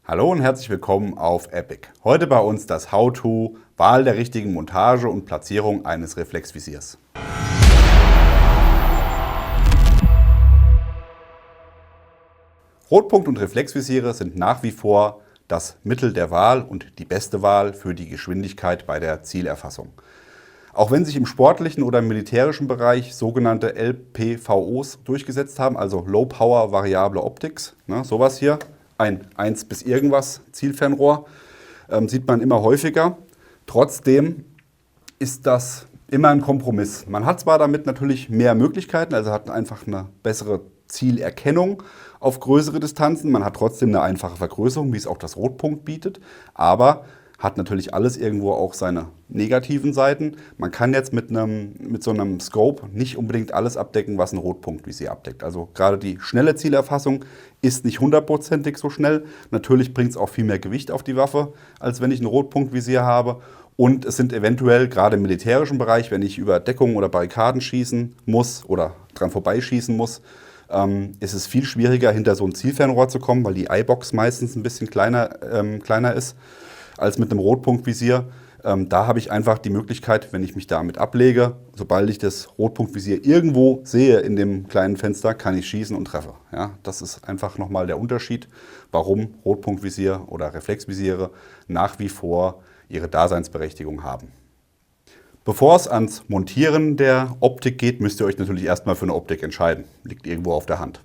Hallo und herzlich willkommen auf Epic. Heute bei uns das How-To, Wahl der richtigen Montage und Platzierung eines Reflexvisiers. Rotpunkt- und Reflexvisiere sind nach wie vor das Mittel der Wahl und die beste Wahl für die Geschwindigkeit bei der Zielerfassung. Auch wenn sich im sportlichen oder im militärischen Bereich sogenannte LPVOs durchgesetzt haben, also Low Power Variable Optics, sowas hier, ein 1 bis irgendwas Zielfernrohr, sieht man immer häufiger. Trotzdem ist das immer ein Kompromiss. Man hat zwar damit natürlich mehr Möglichkeiten, also hat einfach eine bessere Zielerkennung auf größere Distanzen, man hat trotzdem eine einfache Vergrößerung, wie es auch das Rotpunkt bietet, aber hat natürlich alles irgendwo auch seine negativen Seiten. Man kann jetzt mit so einem Scope nicht unbedingt alles abdecken, was ein Rotpunktvisier abdeckt. Also gerade die schnelle Zielerfassung ist nicht hundertprozentig so schnell. Natürlich bringt es auch viel mehr Gewicht auf die Waffe, als wenn ich ein Rotpunktvisier habe. Und es sind eventuell, gerade im militärischen Bereich, wenn ich über Deckungen oder Barrikaden schießen muss oder dran vorbeischießen muss, ist es viel schwieriger, hinter so ein Zielfernrohr zu kommen, weil die Eyebox meistens ein bisschen kleiner ist als mit einem Rotpunktvisier. Da habe ich einfach die Möglichkeit, wenn ich mich damit ablege, sobald ich das Rotpunktvisier irgendwo sehe in dem kleinen Fenster, kann ich schießen und treffe. Ja, das ist einfach nochmal der Unterschied, warum Rotpunktvisier oder Reflexvisiere nach wie vor ihre Daseinsberechtigung haben. Bevor es ans Montieren der Optik geht, müsst ihr euch natürlich erstmal für eine Optik entscheiden. Liegt irgendwo auf der Hand.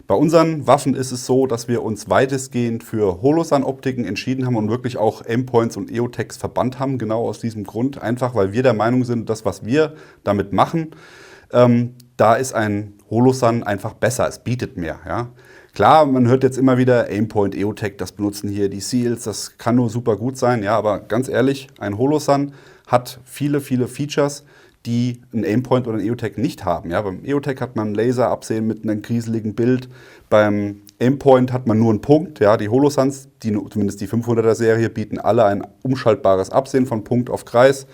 Bei unseren Waffen ist es so, dass wir uns weitestgehend für Holosun-Optiken entschieden haben und wirklich auch Aimpoints und EOTechs verbannt haben, genau aus diesem Grund. Einfach, weil wir der Meinung sind, das, was wir damit machen, da ist ein Holosun einfach besser, es bietet mehr. Ja. Klar, man hört jetzt immer wieder Aimpoint, EOTech, das benutzen hier die Seals, das kann nur super gut sein. Ja, aber ganz ehrlich, ein Holosun hat viele Features, die ein Aimpoint oder ein EOTech nicht haben. Ja, beim EOTech hat man Laser absehen mit einem grieseligen Bild. Beim Aimpoint hat man nur einen Punkt. Ja, die Holosuns, zumindest die 500er Serie, bieten alle ein umschaltbares Absehen von Punkt auf Kreis.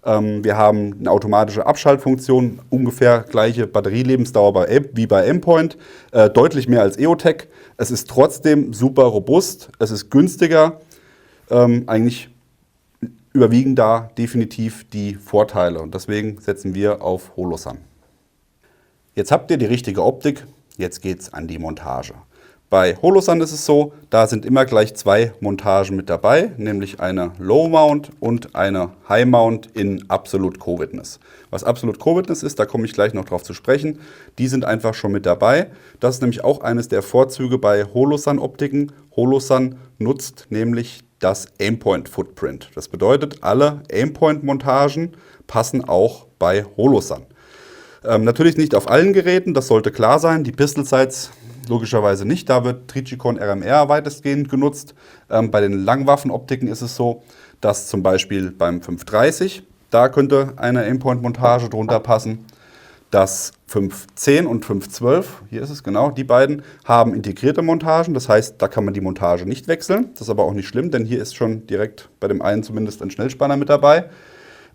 Wir haben eine automatische Abschaltfunktion, ungefähr gleiche Batterielebensdauer wie bei Aimpoint, deutlich mehr als EOTech. Es ist trotzdem super robust, es ist günstiger, eigentlich überwiegen da definitiv die Vorteile und deswegen setzen wir auf Holosun. Jetzt habt ihr die richtige Optik, jetzt geht's an die Montage. Bei Holosun ist es so, da sind immer gleich zwei Montagen mit dabei, nämlich eine Low Mount und eine High Mount in Absolute Co-Witness. Was Absolute Co-Witness ist, da komme ich gleich noch drauf zu sprechen, die sind einfach schon mit dabei. Das ist nämlich auch eines der Vorzüge bei Holosun-Optiken. Holosun nutzt nämlich das Aimpoint-Footprint. Das bedeutet, alle Aimpoint-Montagen passen auch bei Holosun. Natürlich nicht auf allen Geräten, das sollte klar sein. Die Pistol Sights logischerweise nicht, da wird Trijicon RMR weitestgehend genutzt. Bei den Langwaffenoptiken ist es so, dass zum Beispiel beim 530, da könnte eine Aimpoint-Montage drunter passen. Das 510 und 512, hier ist es genau, die beiden haben integrierte Montagen. Das heißt, da kann man die Montage nicht wechseln. Das ist aber auch nicht schlimm, denn hier ist schon direkt bei dem einen zumindest ein Schnellspanner mit dabei.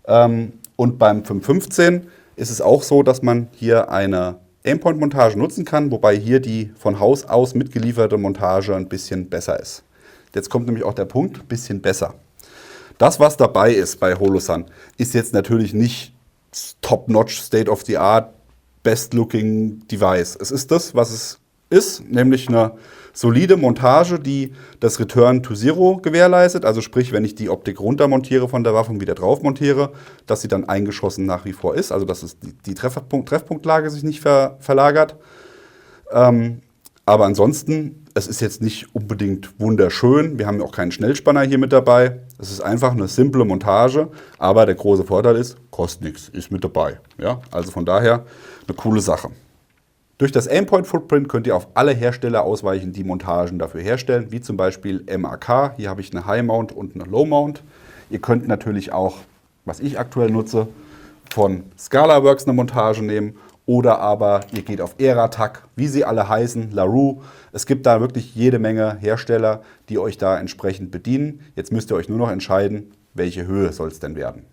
Und beim 515 ist es auch so, dass man hier eine Aimpoint-Montage nutzen kann, wobei hier die von Haus aus mitgelieferte Montage ein bisschen besser ist. Jetzt kommt nämlich auch der Punkt, ein bisschen besser. Das, was dabei ist bei Holosun, ist jetzt natürlich nicht Top-Notch, State-of-the-Art, Best-Looking Device. Es ist das, was es ist, nämlich eine solide Montage, die das Return to Zero gewährleistet. Also sprich, wenn ich die Optik runtermontiere von der Waffe und wieder drauf montiere, dass sie dann eingeschossen nach wie vor ist. Also dass es die Treffpunktlage sich nicht verlagert. Aber ansonsten, es ist jetzt nicht unbedingt wunderschön. Wir haben auch keinen Schnellspanner hier mit dabei. Es ist einfach eine simple Montage, aber der große Vorteil ist, kostet nichts, ist mit dabei. Ja? Also von daher eine coole Sache. Durch das Aimpoint-Footprint könnt ihr auf alle Hersteller ausweichen, die Montagen dafür herstellen, wie zum Beispiel MAK. Hier habe ich eine High Mount und eine Low Mount. Ihr könnt natürlich auch, was ich aktuell nutze, von ScalaWorks eine Montage nehmen. Oder aber ihr geht auf Eratac, wie sie alle heißen, LaRue. Es gibt da wirklich jede Menge Hersteller, die euch da entsprechend bedienen. Jetzt müsst ihr euch nur noch entscheiden, welche Höhe soll es denn werden.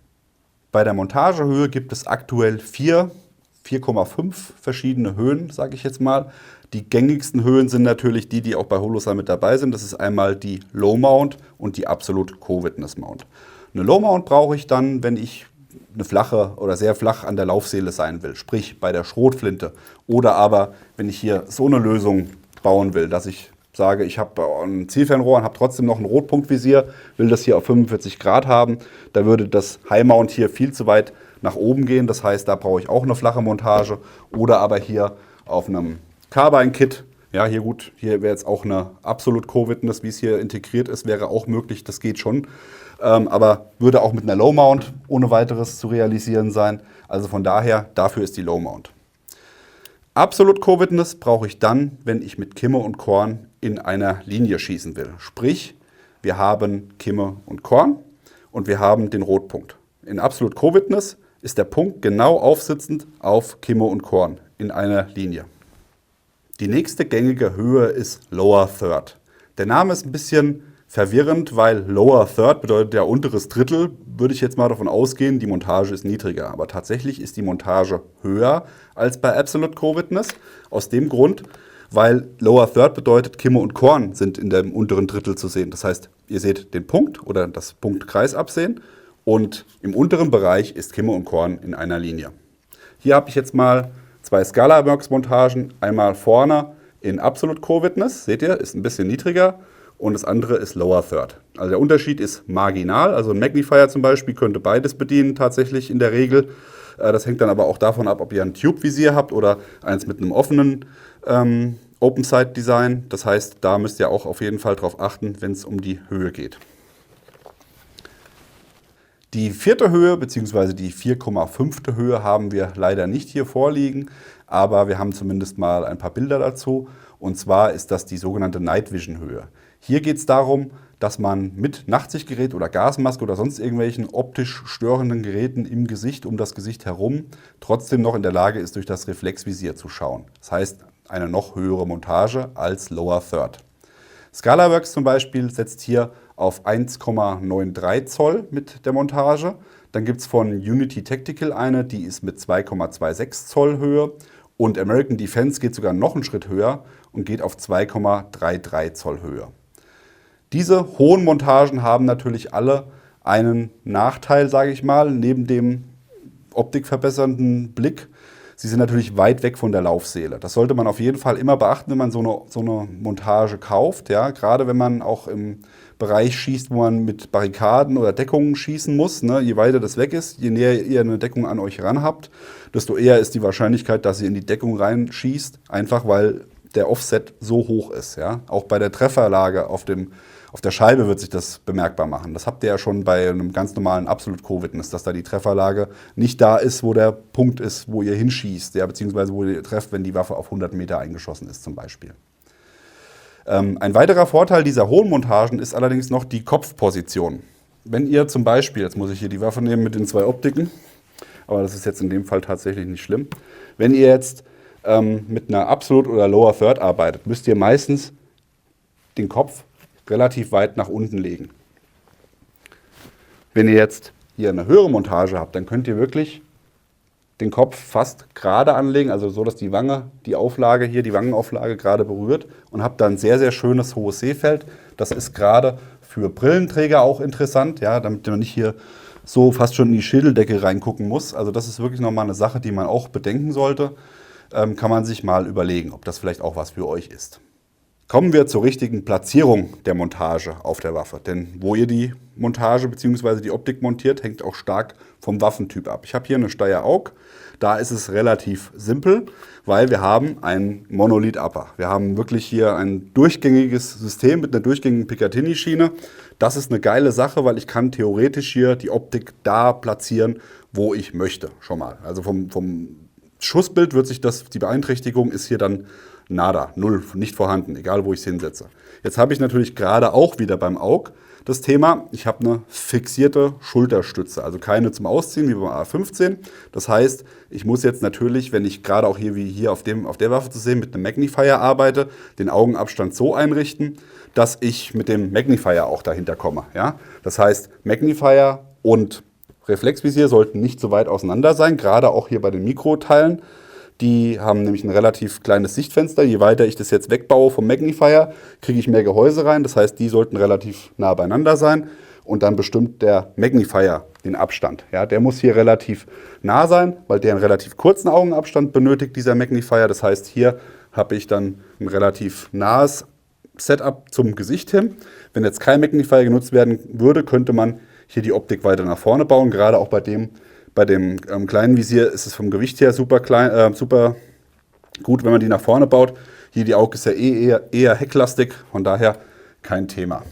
Bei der Montagehöhe gibt es aktuell 4,5 verschiedene Höhen, sage ich jetzt mal. Die gängigsten Höhen sind natürlich die, die auch bei Holosun mit dabei sind. Das ist einmal die Low Mount und die Absolute Co-Witness Mount. Eine Low Mount brauche ich dann, wenn ich eine flache oder sehr flach an der Laufsäule sein will, sprich bei der Schrotflinte. Oder aber, wenn ich hier so eine Lösung bauen will, dass ich sage, ich habe ein Zielfernrohr und habe trotzdem noch ein Rotpunktvisier, will das hier auf 45 Grad haben, da würde das High Mount hier viel zu weit nach oben gehen. Das heißt, da brauche ich auch eine flache Montage. Oder aber hier auf einem Carbine-Kit, ja, hier gut, hier wäre jetzt auch eine Absolute Co-Witness, wie es hier integriert ist, wäre auch möglich, das geht schon. Aber würde auch mit einer Low Mount ohne weiteres zu realisieren sein. Also von daher, dafür ist die Low Mount. Absolute Co-Witness brauche ich dann, wenn ich mit Kimme und Korn in einer Linie schießen will. Sprich, wir haben Kimme und Korn und wir haben den Rotpunkt. In Absolute Co-Witness ist der Punkt genau aufsitzend auf Kimme und Korn in einer Linie. Die nächste gängige Höhe ist Lower Third. Der Name ist ein bisschen verwirrend, weil Lower Third bedeutet ja unteres Drittel. Würde ich jetzt mal davon ausgehen, die Montage ist niedriger. Aber tatsächlich ist die Montage höher als bei Absolute Co-Witness. Aus dem Grund, weil Lower Third bedeutet, Kimme und Korn sind in dem unteren Drittel zu sehen. Das heißt, ihr seht den Punkt oder das Punktkreisabsehen und im unteren Bereich ist Kimme und Korn in einer Linie. Hier habe ich jetzt mal zwei Scalaworks-Montagen, einmal vorne in Absolute Co-Witness, seht ihr, ist ein bisschen niedriger und das andere ist Lower Third. Also der Unterschied ist marginal, also ein Magnifier zum Beispiel könnte beides bedienen tatsächlich in der Regel. Das hängt dann aber auch davon ab, ob ihr ein Tube-Visier habt oder eins mit einem offenen Open-Sight-Design. Das heißt, da müsst ihr auch auf jeden Fall drauf achten, wenn es um die Höhe geht. Die vierte Höhe bzw. die 4,5. Höhe haben wir leider nicht hier vorliegen, aber wir haben zumindest mal ein paar Bilder dazu. Und zwar ist das die sogenannte Night Vision Höhe. Hier geht es darum, dass man mit Nachtsichtgerät oder Gasmaske oder sonst irgendwelchen optisch störenden Geräten im Gesicht, um das Gesicht herum, trotzdem noch in der Lage ist, durch das Reflexvisier zu schauen. Das heißt, eine noch höhere Montage als Lower Third. Scalaworks zum Beispiel setzt hier auf 1,93 Zoll mit der Montage. Dann gibt es von Unity Tactical eine, die ist mit 2,26 Zoll Höhe. Und American Defense geht sogar noch einen Schritt höher und geht auf 2,33 Zoll Höhe. Diese hohen Montagen haben natürlich alle einen Nachteil, sage ich mal, neben dem optikverbessernden Blick. Sie sind natürlich weit weg von der Laufsäule. Das sollte man auf jeden Fall immer beachten, wenn man so eine Montage kauft. Ja? Gerade wenn man auch im Bereich schießt, wo man mit Barrikaden oder Deckungen schießen muss. Ne? Je weiter das weg ist, je näher ihr eine Deckung an euch ran habt, desto eher ist die Wahrscheinlichkeit, dass ihr in die Deckung reinschießt. Einfach weil der Offset so hoch ist. Ja? Auch bei der Trefferlage auf der Scheibe wird sich das bemerkbar machen. Das habt ihr ja schon bei einem ganz normalen Absolute Co-Witness, dass da die Trefferlage nicht da ist, wo der Punkt ist, wo ihr hinschießt, ja, beziehungsweise wo ihr trefft, wenn die Waffe auf 100 Meter eingeschossen ist zum Beispiel. Ein weiterer Vorteil dieser hohen Montagen ist allerdings noch die Kopfposition. Wenn ihr zum Beispiel, jetzt muss ich hier die Waffe nehmen mit den zwei Optiken, aber das ist jetzt in dem Fall tatsächlich nicht schlimm. Wenn ihr jetzt mit einer Absolute oder Lower Third arbeitet, müsst ihr meistens den Kopf relativ weit nach unten legen. Wenn ihr jetzt hier eine höhere Montage habt, dann könnt ihr wirklich den Kopf fast gerade anlegen, also so, dass die Wange, die Auflage hier, die Wangenauflage gerade berührt und habt dann ein sehr, sehr schönes hohes Sehfeld. Das ist gerade für Brillenträger auch interessant, ja, damit man nicht hier so fast schon in die Schädeldecke reingucken muss. Also das ist wirklich nochmal eine Sache, die man auch bedenken sollte. Kann man sich mal überlegen, ob das vielleicht auch was für euch ist. Kommen wir zur richtigen Platzierung der Montage auf der Waffe. Denn wo ihr die Montage bzw. die Optik montiert, hängt auch stark vom Waffentyp ab. Ich habe hier eine Steyr AUG. Da ist es relativ simpel, weil wir haben einen Monolith Upper. Wir haben wirklich hier ein durchgängiges System mit einer durchgängigen Picatinny-Schiene. Das ist eine geile Sache, weil ich kann theoretisch hier die Optik da platzieren, wo ich möchte schon mal. Also vom Schussbild wird sich die Beeinträchtigung ist hier dann nada, null, nicht vorhanden, egal wo ich es hinsetze. Jetzt habe ich natürlich gerade auch wieder beim AUG das Thema, ich habe eine fixierte Schulterstütze, also keine zum Ausziehen wie beim A15. Das heißt, ich muss jetzt natürlich, wenn ich gerade auch hier wie hier auf der Waffe zu sehen mit einem Magnifier arbeite, den Augenabstand so einrichten, dass ich mit dem Magnifier auch dahinter komme. Ja? Das heißt, Magnifier und Reflexvisier sollten nicht so weit auseinander sein, gerade auch hier bei den Mikroteilen. Die haben nämlich ein relativ kleines Sichtfenster. Je weiter ich das jetzt wegbaue vom Magnifier, kriege ich mehr Gehäuse rein. Das heißt, die sollten relativ nah beieinander sein. Und dann bestimmt der Magnifier den Abstand. Ja, der muss hier relativ nah sein, weil der einen relativ kurzen Augenabstand benötigt, dieser Magnifier. Das heißt, hier habe ich dann ein relativ nahes Setup zum Gesicht hin. Wenn jetzt kein Magnifier genutzt werden würde, könnte man hier die Optik weiter nach vorne bauen. Gerade auch bei dem kleinen Visier ist es vom Gewicht her super gut, wenn man die nach vorne baut. Hier die AUG ist ja eher hecklastig, von daher kein Thema.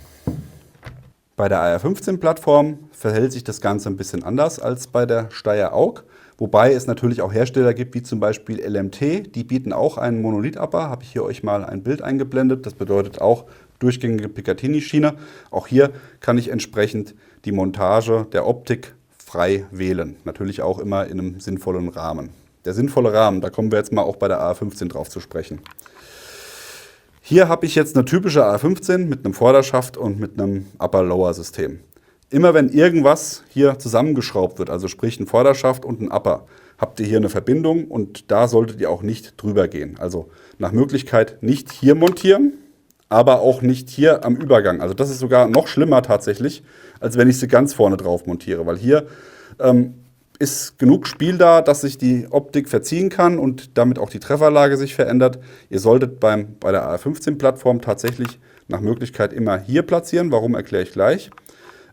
Bei der AR-15-Plattform verhält sich das Ganze ein bisschen anders als bei der Steyr AUG. Wobei es natürlich auch Hersteller gibt, wie zum Beispiel LMT. Die bieten auch einen Monolith-Upper. Habe ich hier euch mal ein Bild eingeblendet. Das bedeutet auch durchgängige Picatinny-Schiene. Auch hier kann ich entsprechend die Montage der Optik frei wählen. Natürlich auch immer in einem sinnvollen Rahmen. Der sinnvolle Rahmen, da kommen wir jetzt mal auch bei der AR-15 drauf zu sprechen. Hier habe ich jetzt eine typische AR-15 mit einem Vorderschaft und mit einem Upper-Lower-System. Immer wenn irgendwas hier zusammengeschraubt wird, also sprich ein Vorderschaft und ein Upper, habt ihr hier eine Verbindung und da solltet ihr auch nicht drüber gehen. Also nach Möglichkeit nicht hier montieren, aber auch nicht hier am Übergang. Also das ist sogar noch schlimmer tatsächlich, als wenn ich sie ganz vorne drauf montiere, weil hier ist genug Spiel da, dass sich die Optik verziehen kann und damit auch die Trefferlage sich verändert. Ihr solltet bei der AR-15-Plattform tatsächlich nach Möglichkeit immer hier platzieren. Warum, erkläre ich gleich.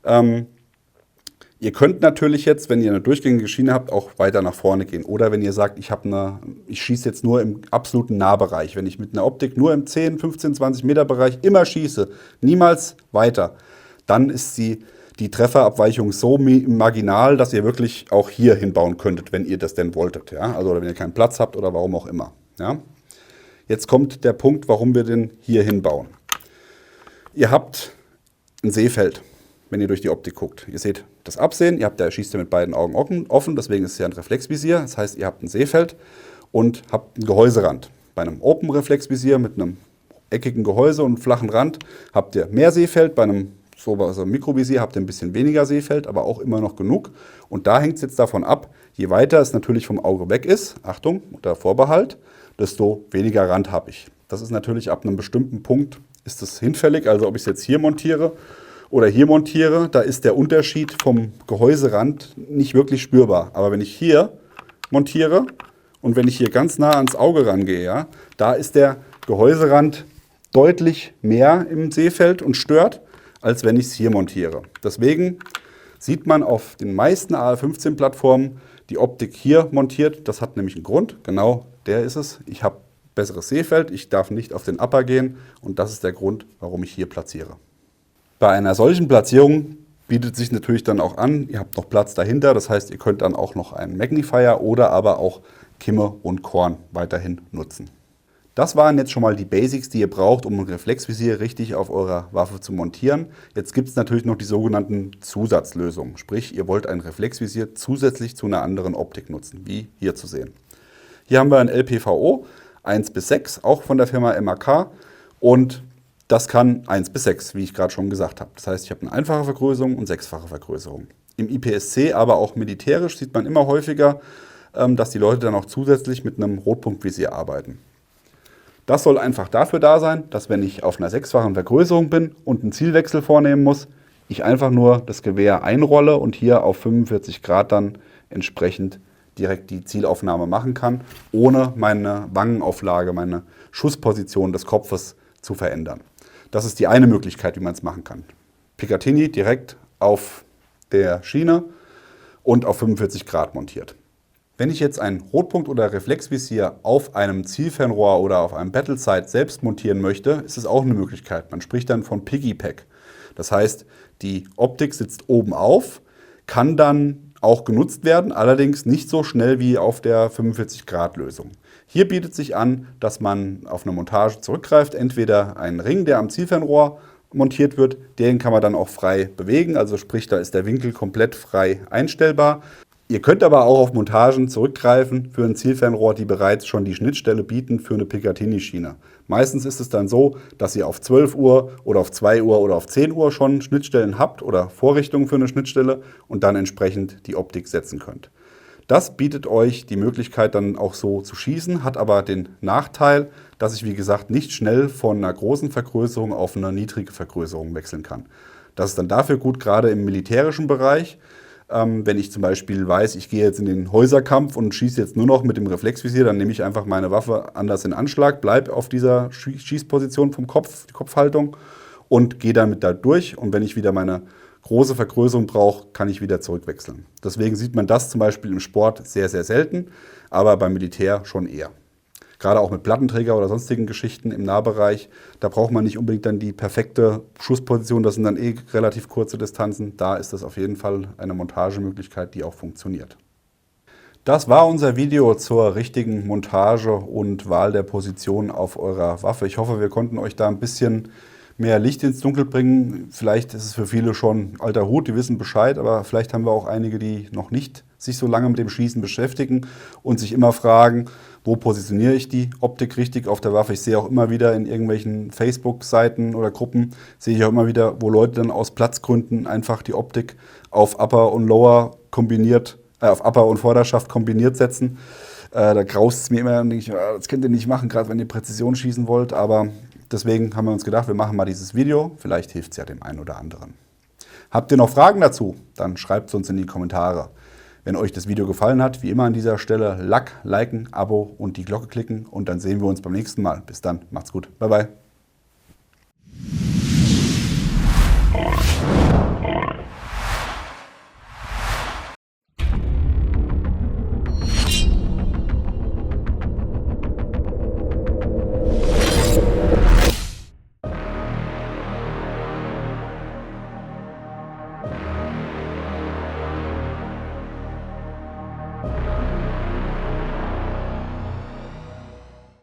Ihr könnt natürlich jetzt, wenn ihr eine durchgängige Schiene habt, auch weiter nach vorne gehen. Oder wenn ihr sagt, ich schieße jetzt nur im absoluten Nahbereich. Wenn ich mit einer Optik nur im 10, 15, 20 Meter Bereich immer schieße, niemals weiter, dann ist die Trefferabweichung so marginal, dass ihr wirklich auch hier hinbauen könntet, wenn ihr das denn wolltet. Ja? Also wenn ihr keinen Platz habt oder warum auch immer. Ja? Jetzt kommt der Punkt, warum wir den hier hinbauen. Ihr habt ein Sehfeld, wenn ihr durch die Optik guckt. Ihr seht das Absehen, der schießt ja mit beiden Augen offen, deswegen ist es ja ein Reflexvisier. Das heißt, ihr habt ein Sehfeld und habt einen Gehäuserand. Bei einem Open-Reflexvisier mit einem eckigen Gehäuse und flachen Rand habt ihr mehr Sehfeld. Bei einem Mikrovisier habt ihr ein bisschen weniger Sehfeld, aber auch immer noch genug. Und da hängt es jetzt davon ab, je weiter es natürlich vom Auge weg ist, Achtung, unter Vorbehalt, desto weniger Rand habe ich. Das ist natürlich ab einem bestimmten Punkt ist das hinfällig. Also ob ich es jetzt hier montiere oder hier montiere, da ist der Unterschied vom Gehäuserand nicht wirklich spürbar. Aber wenn ich hier montiere und wenn ich hier ganz nah ans Auge rangehe, ja, da ist der Gehäuserand deutlich mehr im Sehfeld und stört, als wenn ich es hier montiere. Deswegen sieht man auf den meisten AR-15-Plattformen die Optik hier montiert. Das hat nämlich einen Grund, genau der ist es. Ich habe besseres Sehfeld, ich darf nicht auf den Upper gehen und das ist der Grund, warum ich hier platziere. Bei einer solchen Platzierung bietet sich natürlich dann auch an, ihr habt noch Platz dahinter, das heißt, ihr könnt dann auch noch einen Magnifier oder aber auch Kimme und Korn weiterhin nutzen. Das waren jetzt schon mal die Basics, die ihr braucht, um ein Reflexvisier richtig auf eurer Waffe zu montieren. Jetzt gibt es natürlich noch die sogenannten Zusatzlösungen. Sprich, ihr wollt ein Reflexvisier zusätzlich zu einer anderen Optik nutzen, wie hier zu sehen. Hier haben wir ein LPVO 1:6, auch von der Firma MAK. Und das kann 1:6, wie ich gerade schon gesagt habe. Das heißt, ich habe eine einfache Vergrößerung und 6-fache Vergrößerung. Im IPSC, aber auch militärisch, sieht man immer häufiger, dass die Leute dann auch zusätzlich mit einem Rotpunktvisier arbeiten. Das soll einfach dafür da sein, dass wenn ich auf einer 6-fachen Vergrößerung bin und einen Zielwechsel vornehmen muss, ich einfach nur das Gewehr einrolle und hier auf 45 Grad dann entsprechend direkt die Zielaufnahme machen kann, ohne meine Wangenauflage, meine Schussposition des Kopfes zu verändern. Das ist die eine Möglichkeit, wie man es machen kann. Picatinny direkt auf der Schiene und auf 45 Grad montiert. Wenn ich jetzt ein Rotpunkt- oder Reflexvisier auf einem Zielfernrohr oder auf einem Battlesight selbst montieren möchte, ist es auch eine Möglichkeit. Man spricht dann von Piggypack. Das heißt, die Optik sitzt oben auf, kann dann auch genutzt werden, allerdings nicht so schnell wie auf der 45-Grad-Lösung. Hier bietet sich an, dass man auf eine Montage zurückgreift, entweder einen Ring, der am Zielfernrohr montiert wird, den kann man dann auch frei bewegen, also sprich, da ist der Winkel komplett frei einstellbar. Ihr könnt aber auch auf Montagen zurückgreifen für ein Zielfernrohr, die bereits schon die Schnittstelle bieten für eine Picatinny-Schiene. Meistens ist es dann so, dass ihr auf 12 Uhr oder auf 2 Uhr oder auf 10 Uhr schon Schnittstellen habt oder Vorrichtungen für eine Schnittstelle und dann entsprechend die Optik setzen könnt. Das bietet euch die Möglichkeit dann auch so zu schießen, hat aber den Nachteil, dass ich wie gesagt nicht schnell von einer großen Vergrößerung auf eine niedrige Vergrößerung wechseln kann. Das ist dann dafür gut, gerade im militärischen Bereich. Wenn ich zum Beispiel weiß, ich gehe jetzt in den Häuserkampf und schieße jetzt nur noch mit dem Reflexvisier, dann nehme ich einfach meine Waffe anders in Anschlag, bleibe auf dieser Schießposition vom Kopf, die Kopfhaltung, und gehe damit da durch. Und wenn ich wieder meine große Vergrößerung brauche, kann ich wieder zurückwechseln. Deswegen sieht man das zum Beispiel im Sport sehr, sehr selten, aber beim Militär schon eher. Gerade auch mit Plattenträger oder sonstigen Geschichten im Nahbereich, da braucht man nicht unbedingt dann die perfekte Schussposition, das sind dann relativ kurze Distanzen. Da ist das auf jeden Fall eine Montagemöglichkeit, die auch funktioniert. Das war unser Video zur richtigen Montage und Wahl der Position auf eurer Waffe. Ich hoffe, wir konnten euch da ein bisschen mehr Licht ins Dunkel bringen. Vielleicht ist es für viele schon alter Hut, die wissen Bescheid, aber vielleicht haben wir auch einige, die noch nicht sich so lange mit dem Schießen beschäftigen und sich immer fragen, wo positioniere ich die Optik richtig auf der Waffe. Ich sehe auch immer wieder in irgendwelchen Facebook-Seiten oder Gruppen, sehe ich auch immer wieder, wo Leute dann aus Platzgründen einfach die Optik auf Upper und Lower kombiniert, auf Upper und Vorderschaft kombiniert setzen. Da graust es mir immer und denke ich, das könnt ihr nicht machen, gerade wenn ihr Präzision schießen wollt, aber deswegen haben wir uns gedacht, wir machen mal dieses Video. Vielleicht hilft es ja dem einen oder anderen. Habt ihr noch Fragen dazu? Dann schreibt es uns in die Kommentare. Wenn euch das Video gefallen hat, wie immer an dieser Stelle liken, Abo und die Glocke klicken und dann sehen wir uns beim nächsten Mal. Bis dann, macht's gut. Bye, bye.